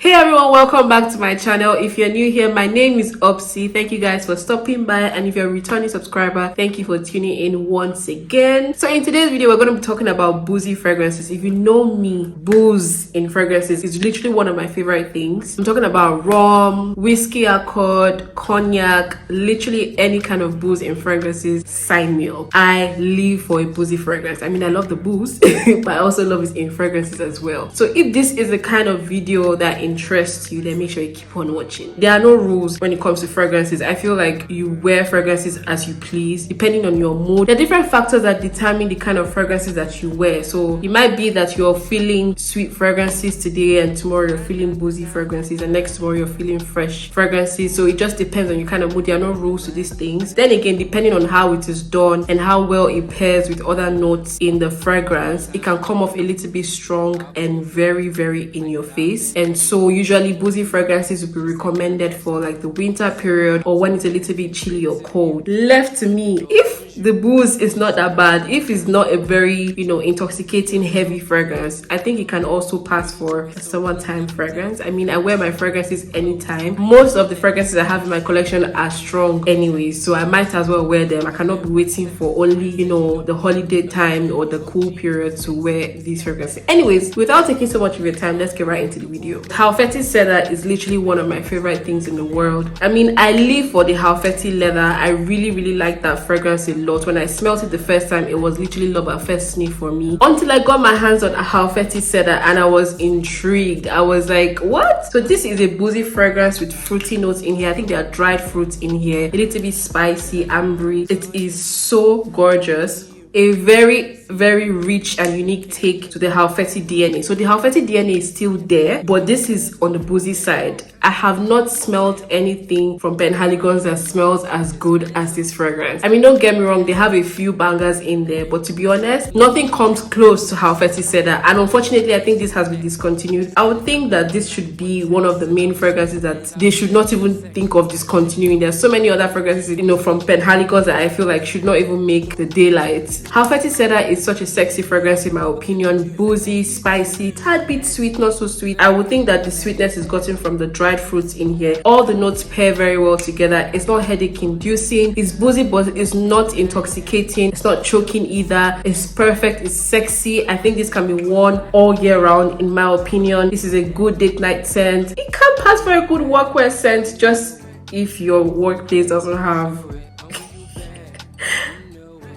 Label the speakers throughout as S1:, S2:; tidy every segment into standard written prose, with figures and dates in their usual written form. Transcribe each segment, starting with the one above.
S1: Hey everyone, welcome back to my channel. If you're new here, my name is Obsy. Thank you guys for stopping by, and if you're a returning subscriber, thank you for tuning in once again. So in today's video, we're going to be talking about boozy fragrances. If you know me, booze in fragrances is literally one of my favorite things. I'm talking about rum, whiskey accord, cognac, literally any kind of booze in fragrances. Sign me up. I live for a boozy fragrance. I mean, I love the booze, but I also love it in fragrances as well. So if this is the kind of video that interests you, then make sure you keep on watching. There are no rules when it comes to fragrances. I feel like you wear fragrances as you please, depending on your mood. There are different factors that determine the kind of fragrances that you wear. So it might be that you're feeling sweet fragrances today, and tomorrow you're feeling boozy fragrances, and next tomorrow you're feeling fresh fragrances. So it just depends on your kind of mood. There are no rules to these things. Then again, depending on how it is done and how well it pairs with other notes in the fragrance, it can come off a little bit strong and very, very in your face. And so usually boozy fragrances would be recommended for like the winter period, or when it's a little bit chilly or cold. Left to me, if the booze is not that bad, if it's not a very, intoxicating heavy fragrance, I think it can also pass for a summertime fragrance. I mean, I wear my fragrances anytime. Most of the fragrances I have in my collection are strong anyway, so I might as well wear them. I cannot be waiting for only, the holiday time or the cool period to wear these fragrances. Anyways, without taking so much of your time, let's get right into the video. Halfeti Cedar is literally one of my favorite things in the world. I mean, I live for the Halfeti leather. I really like that fragrance a lot. When I smelled it the first time, it was literally love at first sniff for me, until I got my hands on a Halfeti Cedar and I was intrigued. I was like, what? So this is a boozy fragrance with fruity notes in here. I think there are dried fruits in here, a little bit spicy, ambery. It is so gorgeous. A very rich and unique take to the Halfeti DNA. So the Halfeti DNA is still there, but this is on the boozy side. I have not smelled anything from Penhaligons that smells as good as this fragrance. I mean, don't get me wrong, they have a few bangers in there, but to be honest, nothing comes close to Halfeti Cedar. And unfortunately, I think this has been discontinued. I would think that this should be one of the main fragrances that they should not even think of discontinuing. There's so many other fragrances, from Penhaligons that I feel like should not even make the daylight. Halfeti Cedar is such a sexy fragrance in my opinion. Boozy, spicy, tad bit sweet, not so sweet. I would think that the sweetness is gotten from the dried fruits in here. All the notes pair very well together. It's not headache inducing. It's boozy, but it's not intoxicating. It's not choking either. It's perfect. It's sexy. I think this can be worn all year round in my opinion. This is a good date night scent. It can pass for a good workwear scent, just if your workplace doesn't have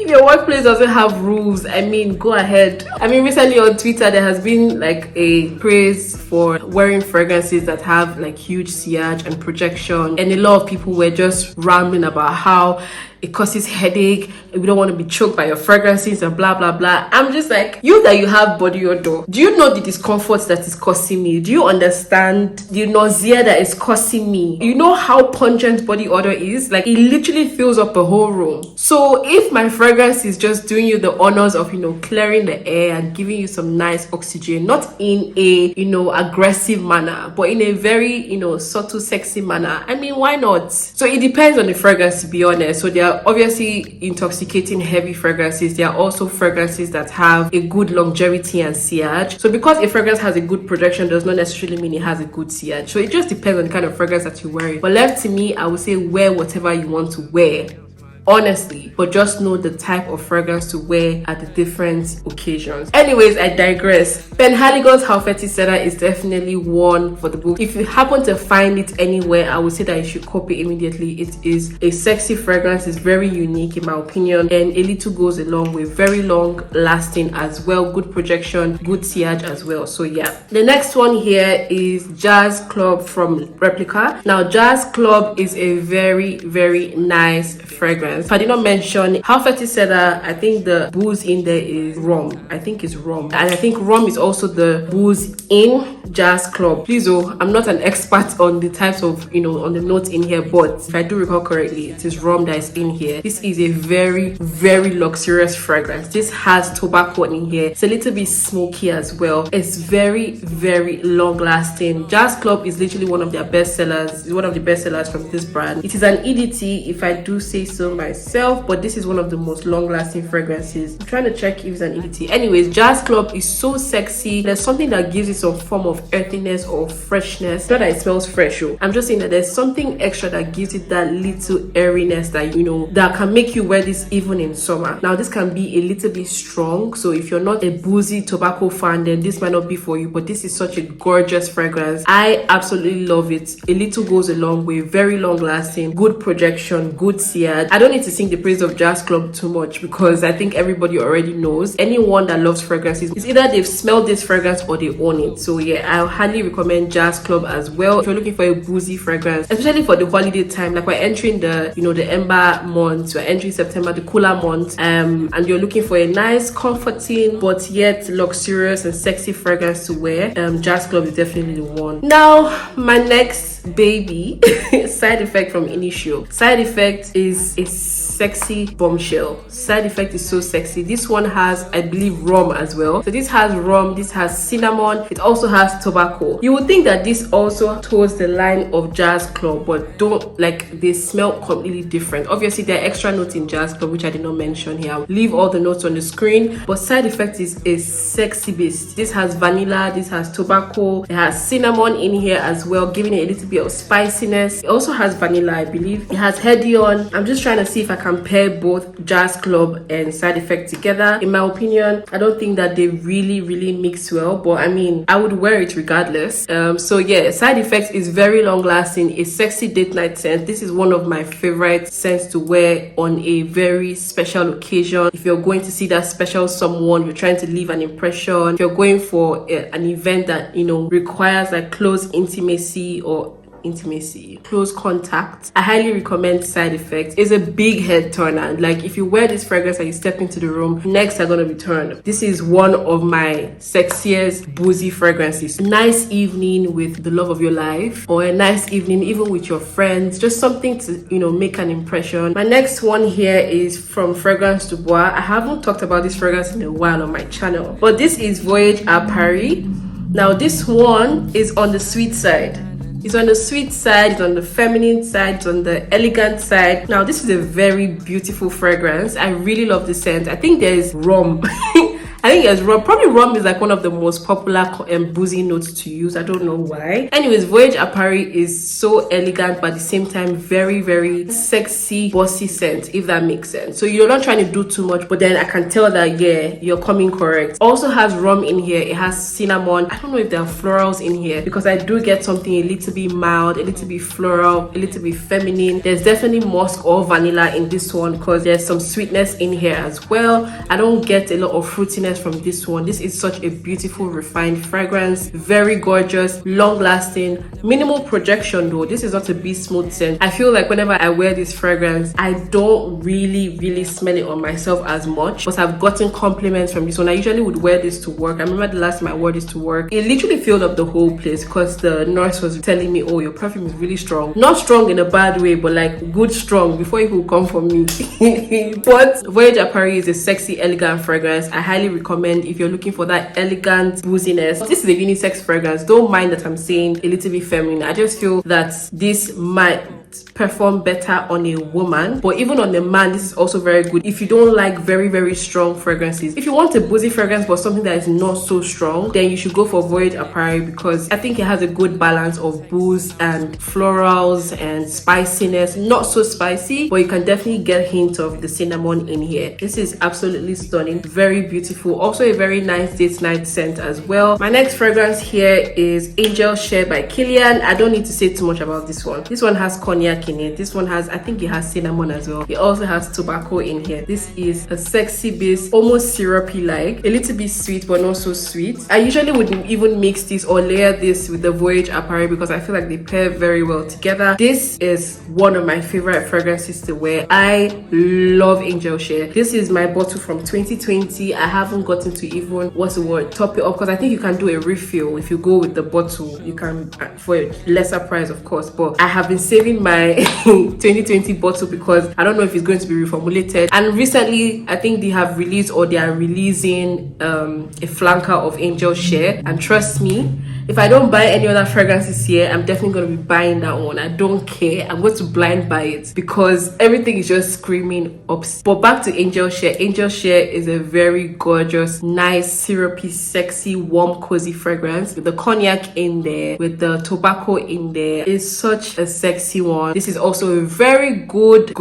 S1: if your workplace doesn't have rules. I mean, go ahead. I mean, recently on Twitter there has been like a praise for wearing fragrances that have like huge sillage and projection, and a lot of people were just rambling about how it causes headache, we don't want to be choked by your fragrances and blah blah blah. I'm just like, you that you have body odor, do you know the discomfort that is causing me? Do you understand the nausea that is causing me? You know how pungent body odor is? Like, it literally fills up a whole room. So if my fragrance is just doing you the honors of clearing the air and giving you some nice oxygen, not in a aggressive manner, but in a very subtle, sexy manner, I mean, why not? So it depends on the fragrance, to be honest. So there are obviously intoxicating heavy fragrances. There are also fragrances that have a good longevity and sillage. So because a fragrance has a good projection does not necessarily mean it has a good sillage. So it just depends on the kind of fragrance that you're wearing. But left to me, I would say wear whatever you want to wear, honestly, but just know the type of fragrance to wear at the different occasions. Anyways, I digress. Penhaligons Halfeti Cedar is definitely one for the book. If you happen to find it anywhere, I would say that you should copy immediately. It is a sexy fragrance. It's very unique in my opinion, and a little goes a long way. Very long lasting as well, good projection, good sillage as well. So yeah, the next one here is Jazz Club from Replica. Now Jazz Club is a very nice fragrance. If I did not mention Halfeti Cedar, I think the booze in there is rum. I think it's rum, and I think rum is also the booze in Jazz Club. Please, I'm not an expert on the types of on the notes in here, but if I do recall correctly, it is rum that is in here. This is a very luxurious fragrance. This has tobacco in here. It's a little bit smoky as well. It's very long lasting. Jazz Club is literally one of their best sellers. It's one of the best sellers from this brand. It is an EDT, if I do say so myself, but this is one of the most long-lasting fragrances. I'm trying to check if it's an EDT. Anyways, Jazz Club is so sexy. There's something that gives it some form of earthiness or freshness. Not that it smells fresh, I'm just saying that there's something extra that gives it that little airiness that, you know, that can make you wear this even in summer. Now, this can be a little bit strong, so if you're not a boozy tobacco fan, then this might not be for you, but this is such a gorgeous fragrance. I absolutely love it. A little goes a long way, very long lasting, good projection, good seared. I don't need to sing the praise of Jazz Club too much because I think everybody already knows. Anyone that loves fragrances, it's either they've smelled this fragrance or they own it. So yeah, I highly recommend Jazz Club as well if you're looking for a boozy fragrance, especially for the holiday time. Like we're entering the, you know, the ember months, we're entering September, the cooler months, and you're looking for a nice, comforting but yet luxurious and sexy fragrance to wear. Jazz Club is definitely the one. Now, my next baby Side Effect from Initio. Side Effect is a sexy bombshell. Side Effect is so sexy. This one has, I believe, rum as well. So this has rum, this has cinnamon, it also has tobacco. You would think that this also toes the line of Jazz Club, but don't, like, they smell completely different. Obviously there are extra notes in Jazz Club which I did not mention here. I'll leave all the notes on the screen, but Side Effect is a sexy beast. This has vanilla, this has tobacco, it has cinnamon in here as well, giving it a little bit of spiciness. It also has vanilla, I believe. It has heady on. I'm just trying to see if I can pair both Jazz Club and Side Effect together. In my opinion, I don't think that they really mix well, but I mean, I would wear it regardless. So yeah, Side Effect is very long lasting, a sexy date night scent. This is one of my favorite scents to wear on a very special occasion. If you're going to see that special someone, you're trying to leave an impression, if you're going for an event that, you know, requires like close intimacy or close contact, I highly recommend Side Effect. It's a big head turner. Like if you wear this fragrance and you step into the room, necks are gonna be turned. This is one of my sexiest boozy fragrances. Nice evening with the love of your life, or a nice evening even with your friends, just something to, you know, make an impression. My next one here is from Fragrance du Bois. I haven't talked about this fragrance in a while on my channel, but this is Voyage à Paris. Now this one is on the sweet side. It's on the sweet side, it's on the feminine side, it's on the elegant side. Now, this is a very beautiful fragrance. I really love the scent. I think there's rum. I think there's rum. Probably rum is like one of the most popular boozy notes to use. I don't know why. Anyways, Voyage à Paris is so elegant, but at the same time, very sexy, bossy scent, if that makes sense. So you're not trying to do too much, but then I can tell that, yeah, you're coming correct. Also has rum in here. It has cinnamon. I don't know if there are florals in here, because I do get something a little bit mild, a little bit floral, a little bit feminine. There's definitely musk or vanilla in this one, because there's some sweetness in here as well. I don't get a lot of fruitiness from this one. This is such a beautiful refined fragrance, very gorgeous, long lasting, minimal projection though. This is not a be smooth scent. I feel like whenever I wear this fragrance, I don't really smell it on myself as much, but I've gotten compliments from this one. I usually would wear this to work. I remember the last time I wore this to work, it literally filled up the whole place, because the nurse was telling me, oh, your perfume is really strong. Not strong in a bad way, but like good strong, before you could come for me. But Voyage à Paris is a sexy, elegant fragrance. I highly recommend if you're looking for that elegant booziness. This is a unisex fragrance. Don't mind that I'm saying a little bit feminine. I just feel that this might perform better on a woman, but even on a man, this is also very good if you don't like very strong fragrances. If you want a boozy fragrance but something that is not so strong, then you should go for Voyage à Paris, because I think it has a good balance of booze and florals and spiciness. Not so spicy, but you can definitely get a hint of the cinnamon in here. This is absolutely stunning, very beautiful, also a very nice date night scent as well. My next fragrance here is Angel Share by Kilian. I don't need to say too much about this one. This one has cognac in it. This one has, I think it has cinnamon as well. It also has tobacco in here. This is a sexy base, almost syrupy like, a little bit sweet but not so sweet. I usually wouldn't even mix this or layer this with the Voyage à Paris, because I feel like they pair very well together. This is one of my favorite fragrances to wear. I love Angel Share. This is my bottle from 2020. I haven't gotten to even, what's the word, top it up, because I think you can do a refill if you go with the bottle. You can, for a lesser price of course, but I have been saving my 2020 bottle because I don't know if it's going to be reformulated. And recently I think they have released, or they are releasing a flanker of Angel Share, and trust me, if I don't buy any other fragrances here, I'm definitely going to be buying that one. I don't care. I'm going to blind buy it because everything is just screaming Obsy. But back to Angel Share. Angel Share is a very gorgeous, nice, syrupy, sexy, warm, cozy fragrance with the cognac in there, with the tobacco in there. It's such a sexy one. This is also a very good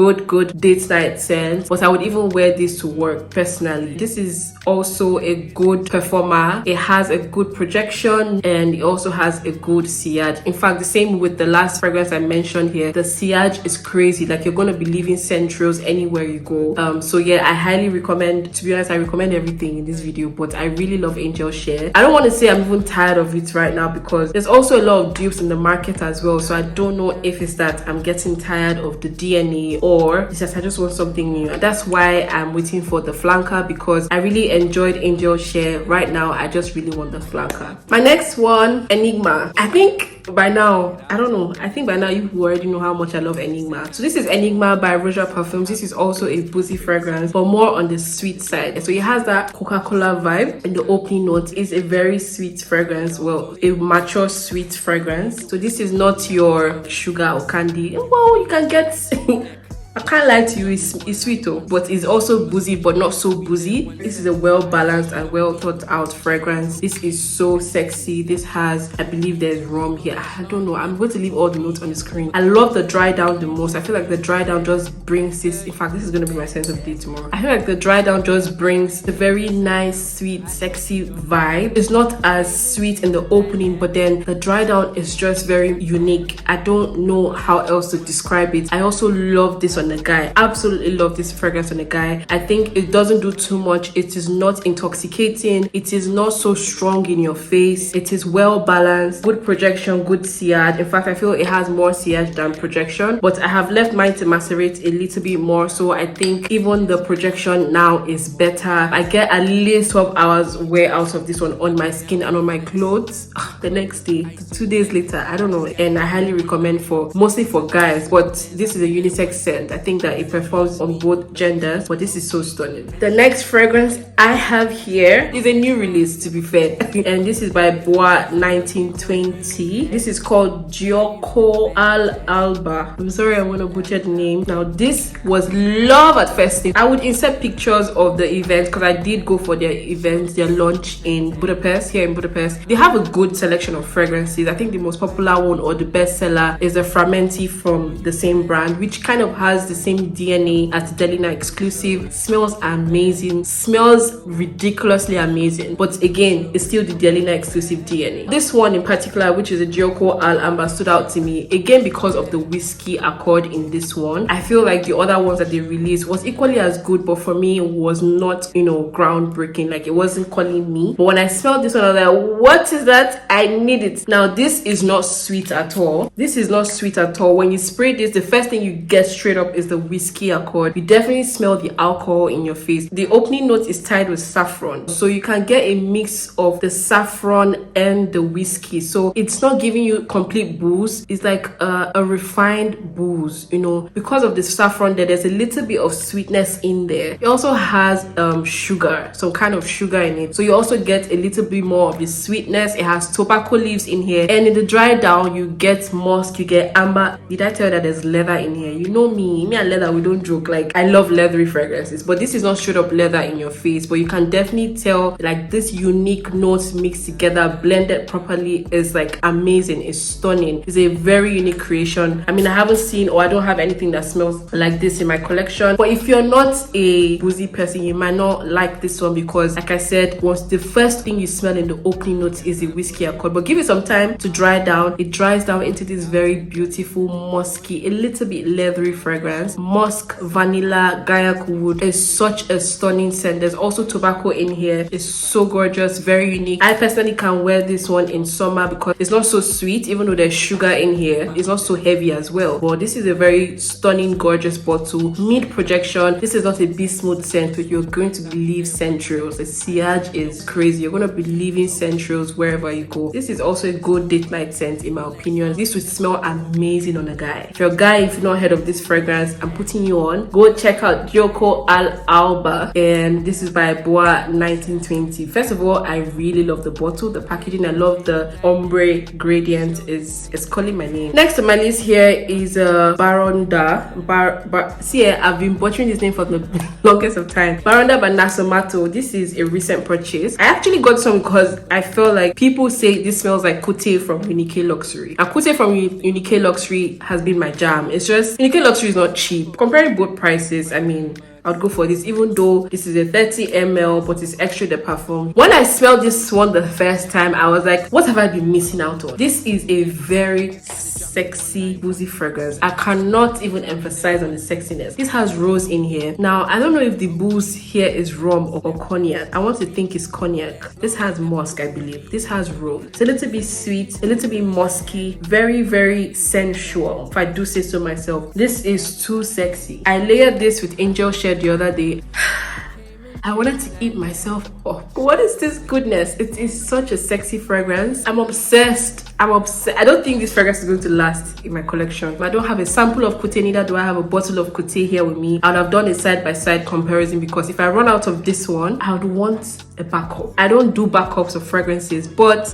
S1: date night scent, but I would even wear this to work personally. This is also a good performer. It has a good projection, and it also has a good sillage. In fact, the same with the last fragrance I mentioned here. The sillage is crazy. Like, you're going to be leaving centrals anywhere you go. So yeah, I highly recommend. To be honest, I recommend everything in this video, but I really love Angel Share. I don't want to say I'm even tired of it right now because there's also a lot of dupes in the market as well. So I don't know if it's that I'm getting tired of the DNA, or it's just I just want something new. And that's why I'm waiting for the flanker, because I really enjoyed Angel Share. Right now I just really want the flanker. My next one, Enigma. I think by now, I don't know, I think by now you already know how much I love Enigma. So this is Enigma by Roja Perfumes. This is also a boozy fragrance, but more on the sweet side. So it has that Coca-Cola vibe in the opening note. It's a very sweet fragrance, well, a mature sweet fragrance. So this is not your sugar or candy. Well, you can get I can't lie to you, it's sweet though, but it's also boozy, but not so boozy. This is a well-balanced and well-thought-out fragrance. This is so sexy. This has, I believe there's Rhum here. I don't know. I'm going to leave all the notes on the screen. I love the dry down the most. I feel like the dry down just brings this. In fact, this is going to be my sense of day tomorrow. I feel like the dry down just brings the very nice, sweet, sexy vibe. It's not as sweet in the opening, but then the dry down is just very unique. I don't know how else to describe it. I also love this on the guy. Absolutely love this fragrance on the guy. I think it doesn't do too much. It is not intoxicating. It is not so strong in your face. It is well balanced, good projection, good sillage. In fact, I feel it has more sillage than projection, but I have left mine to macerate a little bit more, so I think even the projection now is better. I get at least 12 hours wear out of this one on my skin and on my clothes the next day, 2 days later, I don't know. And I highly recommend for mostly for guys, but this is a unisex scent. I think that it performs on both genders, but this is so stunning. The next fragrance I have here is a new release, to be fair, and this is by Bois 1920. This is called Gioco Al Alba. I'm sorry, I'm gonna butcher the name. Now this was love at first. I would insert pictures of the event because I did go for their event, their launch in Budapest, here in Budapest. They have a good selection of fragrances. I think the most popular one, or the best seller, is the Frammenti from the same brand, which kind of has the same DNA as the Delina exclusive. Smells amazing, smells ridiculously amazing, but again, it's still the Delina exclusive DNA. This one in particular, which is a Gioco Al Alba, stood out to me again because of the whiskey accord in this one. I feel like the other ones that they released was equally as good, but for me it was not, you know, groundbreaking. Like, it wasn't calling me. But when I smelled this one, I was like, what is that? I need it. Now this is not sweet at all. This is not sweet at all. When you spray this, the first thing you get straight up is the whiskey accord. You definitely smell the alcohol in your face. The opening note is tied with saffron, so you can get a mix of the saffron and the whiskey, so it's not giving you complete booze. It's like a refined booze, you know, because of the saffron there's a little bit of sweetness in there. It also has sugar, some kind of sugar in it, so you also get a little bit more of the sweetness. It has tobacco leaves in here, and in the dry down you get musk, you get amber. Did I tell you that there's leather in here? You know me and leather, we don't joke. Like, I love leathery fragrances, but this is not straight up leather in your face, but you can definitely tell, like, this unique notes mixed together, blended properly, is like amazing. It's stunning. It's a very unique creation. I mean, I haven't seen, or I don't have anything that smells like this in my collection. But if you're not a boozy person, you might not like this one because, like I said, once the first thing you smell in the opening notes is the whiskey accord, but give it some time to dry down. It dries down into this very beautiful, musky, a little bit leathery fragrance. fragrance. Musk, vanilla, gaiac wood is such a stunning scent. There's also tobacco in here. It's so gorgeous, very unique. I personally can wear this one in summer because it's not so sweet, even though there's sugar in here. It's not so heavy as well. But this is a very stunning, gorgeous bottle. Mid projection. This is not a bismuth scent, but you're going to believe centrioles. The sillage is crazy. You're going to be leaving centrioles wherever you go. This is also a good date night scent in my opinion. This would smell amazing on a guy. If you're a guy, if you've not heard of this fragrance, I'm putting you on. Go check out Gioco Al Alba, and this is by Bois 1920. First of all, I really love the bottle, the packaging. I love the ombre gradient. Is calling my name. Next on my list here is Baraonda. See, I've been butchering this name for the longest of time. Baraonda by Nasomatto. This is a recent purchase. I actually got some because I felt like people say this smells like Coute from Unique Luxury. And Coute from Unique Luxury has been my jam. It's just Unique Luxury is not cheap. Comparing both prices, I mean, I'd go for this, even though this is a 30 ml, but it's extra de perfume. When I smelled this one the first time, I was like, what have I been missing out on? This is a very sexy boozy fragrance. I cannot even emphasize on the sexiness. This has rose in here. Now, I don't know if the booze here is rum or cognac. I want to think it's cognac. This has musk, I believe. This has rose. It's a little bit sweet, a little bit musky, very, very sensual, if I do say so myself. This is too sexy. I layered this with Angel Share the other day. I wanted to eat myself up. What is this goodness? It is such a sexy fragrance. I'm obsessed. I don't think this fragrance is going to last in my collection. I don't have a sample of Coute, neither do I have a bottle of Coute here with me. I would have done a side-by-side comparison because if I run out of this one, I would want a backup. I don't do backups of fragrances, but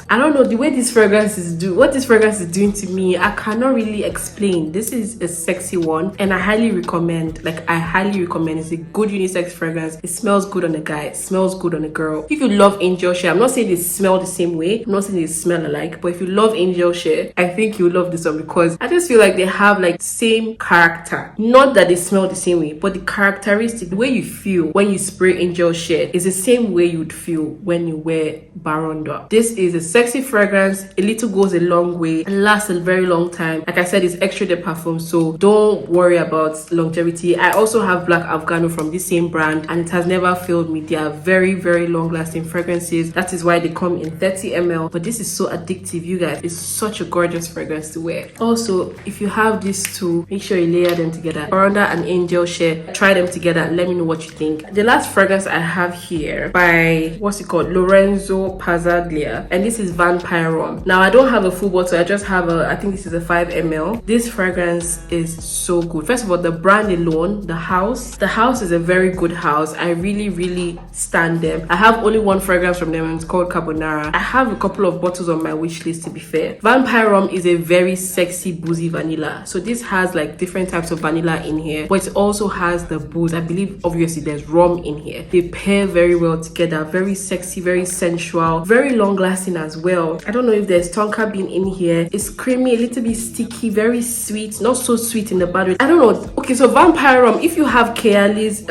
S1: I don't know the way these fragrances do. What this fragrance is doing to me, I cannot really explain. This is a sexy one, and I highly recommend. I highly recommend. It's a good unisex fragrance. It smells good on a guy. It smells good on a girl. If you love Angel Share, I'm not saying they smell the same way. I'm not saying they smell alike, but if you love Angel Share, I think you'll love this one because I just feel like they have same character. Not that they smell the same way, but the characteristic, the way you feel when you spray Angel Share is the same way you'd feel when you wear Baraonda. This is a sexy fragrance. A little goes a long way and lasts a very long time. Like I said, it's extra de perfume, so don't worry about longevity. I also have Black Afghano from this same brand, and it has never failed me. They are very, very long lasting fragrances. That is why they come in 30 ml, but this is so addictive, you guys. It's such a gorgeous fragrance to wear. Also, if you have these two, make sure you layer them together. Baraonda and Angel Share, try them together and let me know what you think. The last fragrance I have here by what's it called, Lorenzo Pazzaglia, and this is Vampire Rum. Now I don't have a full bottle, I just have I think this is a 5 ml. This fragrance is so good. First of all, the brand alone, the house is a very good house. I really stand them. I have only one fragrance from them and it's called Carbonara. I have a couple of bottles on my wish list, to be fair. Vampire Rum is a very sexy boozy vanilla, so this has different types of vanilla in here, but it also has the booze. I believe obviously there's rum in here. They pair very well together. Very sexy, very sensual, very long lasting as well. I don't know if there's tonka bean in here. It's creamy, a little bit sticky, very sweet, not so sweet in the bad way. I don't know. Okay, so Vampire Rum, if you have Keali's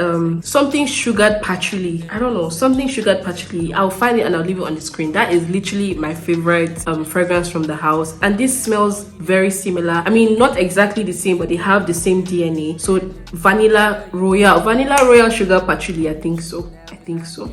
S1: something sugared patchouli, I don't know, something sugared patchouli, I'll find it and I'll leave it on the screen. That is literally my favorite fragrance from the house, and this smells very similar. I mean, not exactly the same, but they have the same DNA. So vanilla royal sugar patchouli, I think so.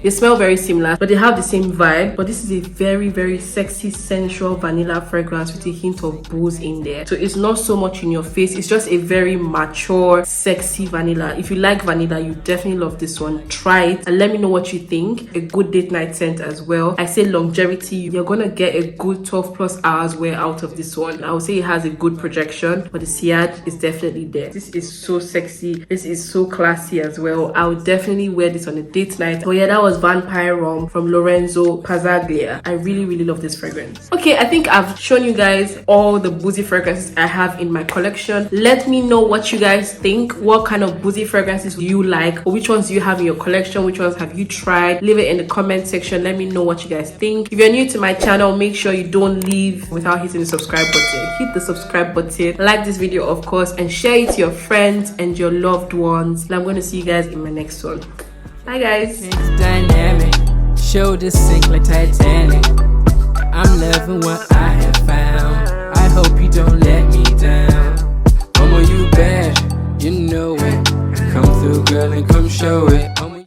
S1: They smell very similar, but they have the same vibe. But this is a very sexy, sensual vanilla fragrance with a hint of booze in there. So it's not so much in your face. It's just a very mature, sexy vanilla. If you like vanilla, you definitely love this one. Try it and let me know what you think. A good date night scent as well. I say longevity, you're gonna get a good 12 plus hours wear out of this one. I would say it has a good projection, but the sillage is definitely there. This is so sexy. This is so classy as well. I would definitely wear this on a date night. So yeah, that was Vampire Rum from Lorenzo Pazzaglia. I really love this fragrance. Okay, I think I've shown you guys all the boozy fragrances I have in my collection. Let me know what you guys think. What kind of boozy fragrances do you like, or which ones do you have in your collection? Which ones have you tried? Leave it in the comment section. Let me know what you guys think. If you're new to my channel, make sure you don't leave without hitting the subscribe button. Hit the subscribe button, like this video of course, and share it to your friends and your loved ones. And I'm going to see you guys in my next one. Bye guys. It's dynamic, shoulders sink like Titanic. I'm loving what I have found. I hope you don't let me down. Mama, you bad,
S2: real girl and come show it.